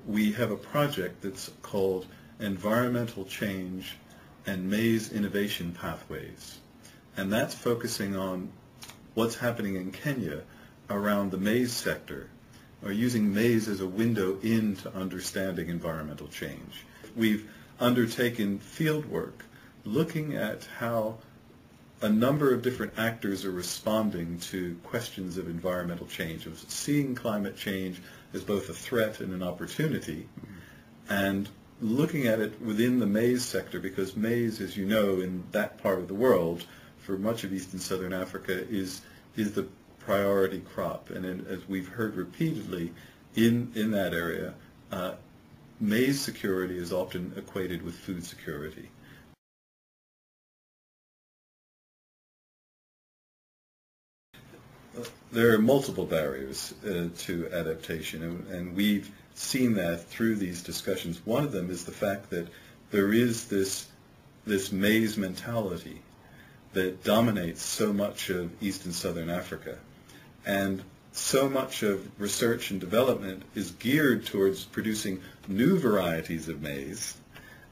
we have a project that's called Environmental Change and Maize Innovation Pathways. And that's focusing on what's happening in Kenya around the maize sector, or using maize as a window into understanding environmental change. We've undertaken field work looking at how a number of different actors are responding to questions of environmental change, of seeing climate change as both a threat and an opportunity, and looking at it within the maize sector, because maize, as you know, in that part of the world, for much of East and Southern Africa, is the priority crop. And as we've heard repeatedly in that area, maize security is often equated with food security. There are multiple barriers to adaptation, and we've seen that through these discussions. One of them is the fact that there is this maize mentality that dominates so much of East and Southern Africa. And so much of research and development is geared towards producing new varieties of maize,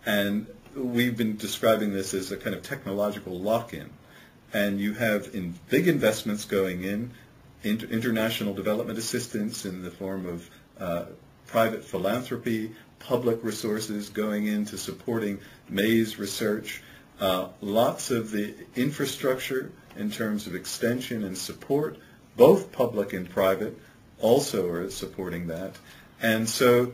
and we've been describing this as a kind of technological lock-in. And you have big investments going in, international development assistance in the form of private philanthropy, public resources going into supporting maize research, lots of the infrastructure in terms of extension and support, both public and private, also are supporting that. And so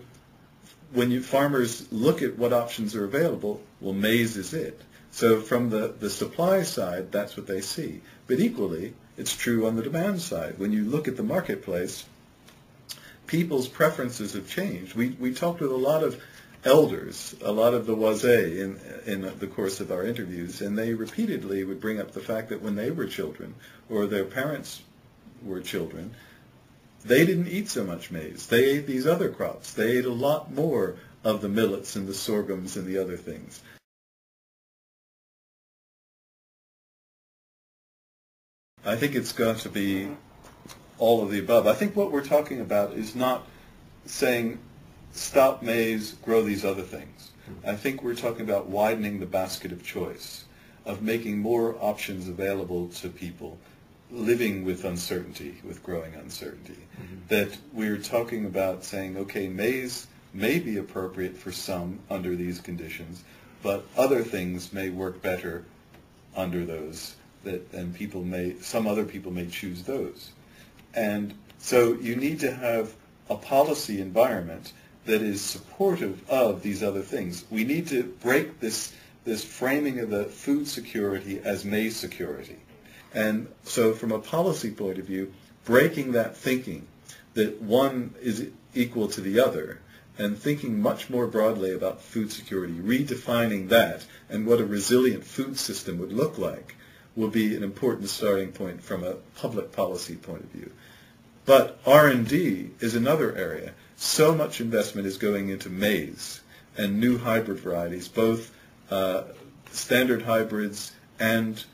when farmers look at what options are available, well, maize is it. So from the supply side, that's what they see. But equally, it's true on the demand side. When you look at the marketplace, people's preferences have changed. We talked with a lot of elders, a lot of the Wazee in the course of our interviews, and they repeatedly would bring up the fact that when they were children, or their parents were children, they didn't eat so much maize. They ate these other crops. They ate a lot more of the millets and the sorghums and the other things. I think it's got to be all of the above. I think what we're talking about is not saying stop maize, grow these other things. I think we're talking about widening the basket of choice, of making more options available to people living with uncertainty, with growing uncertainty. That we're talking about saying, okay, maize may be appropriate for some under these conditions, but other things may work better under those. And some other people may choose those. And so you need to have a policy environment that is supportive of these other things. We need to break this framing of the food security as maize security. And so from a policy point of view, breaking that thinking that one is equal to the other, and thinking much more broadly about food security, redefining that and what a resilient food system would look like, will be an important starting point from a public policy point of view. But R&D is another area. So much investment is going into maize and new hybrid varieties, both standard hybrids and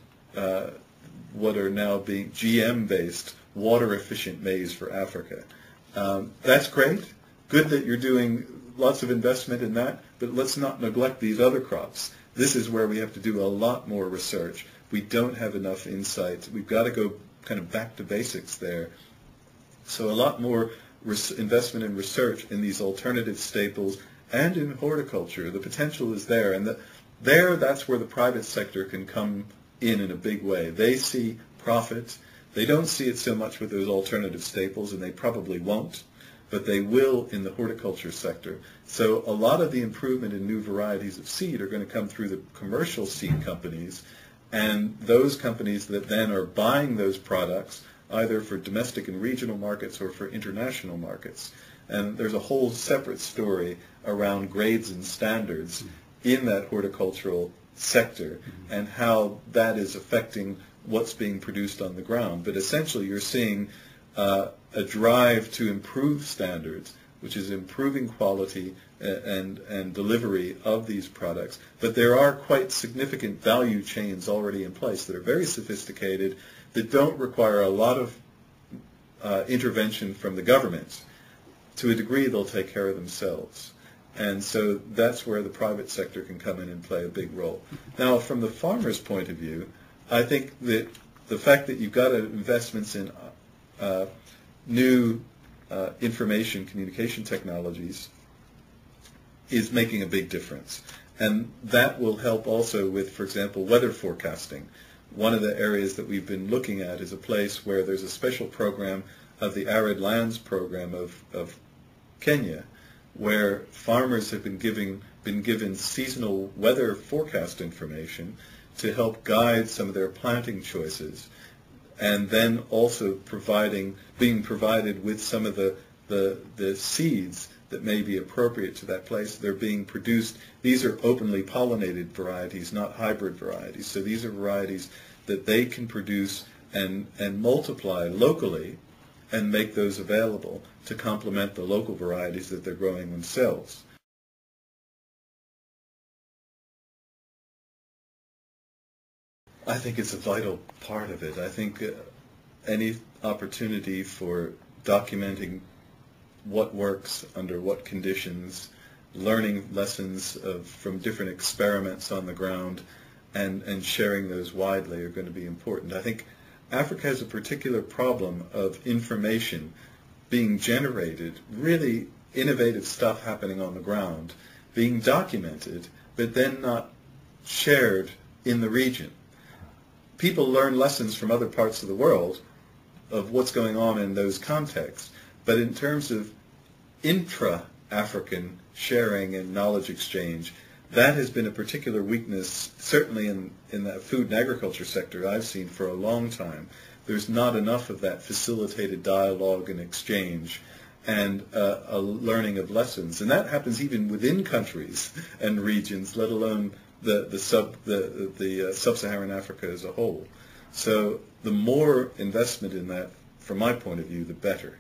what are now being GM-based, water-efficient maize for Africa. That's great. Good that you're doing lots of investment in that, but let's not neglect these other crops. This is where we have to do a lot more research. We don't have enough insight. We've got to go kind of back to basics there. So a lot more investment in research in these alternative staples and in horticulture. The potential is there. And that's where the private sector can come in a big way. They see profit. They don't see it so much with those alternative staples, and they probably won't, but they will in the horticulture sector. So a lot of the improvement in new varieties of seed are going to come through the commercial seed companies, and those companies that then are buying those products either for domestic and regional markets or for international markets. And there's a whole separate story around grades and standards in that horticultural sector and how that is affecting what's being produced on the ground. But essentially you're seeing a drive to improve standards, which is improving quality and delivery of these products. But there are quite significant value chains already in place that are very sophisticated, that don't require a lot of intervention from the government to a degree, they'll take care of themselves. And so that's where the private sector can come in and play a big role. Now, from the farmer's point of view, I think that the fact that you've got investments in new information communication technologies is making a big difference. And that will help also with, for example, weather forecasting. One of the areas that we've been looking at is a place where there's a special program of the Arid Lands Program of Kenya, where farmers have been given seasonal weather forecast information to help guide some of their planting choices, and then also being provided with some of the seeds that may be appropriate to that place. They're being produced. These are openly pollinated varieties, not hybrid varieties. So these are varieties that they can produce and multiply locally and make those available to complement the local varieties that they're growing themselves. I think it's a vital part of it. I think any opportunity for documenting what works under what conditions, learning lessons from different experiments on the ground, and sharing those widely are going to be important. I think Africa has a particular problem of information being generated, really innovative stuff happening on the ground, being documented, but then not shared in the region. People learn lessons from other parts of the world of what's going on in those contexts, but in terms of intra-African sharing and knowledge exchange, that has been a particular weakness, certainly in the food and agriculture sector I've seen for a long time. There's not enough of that facilitated dialogue and exchange and a learning of lessons. And that happens even within countries and regions, let alone the sub-Saharan Africa as a whole. So the more investment in that, from my point of view, the better.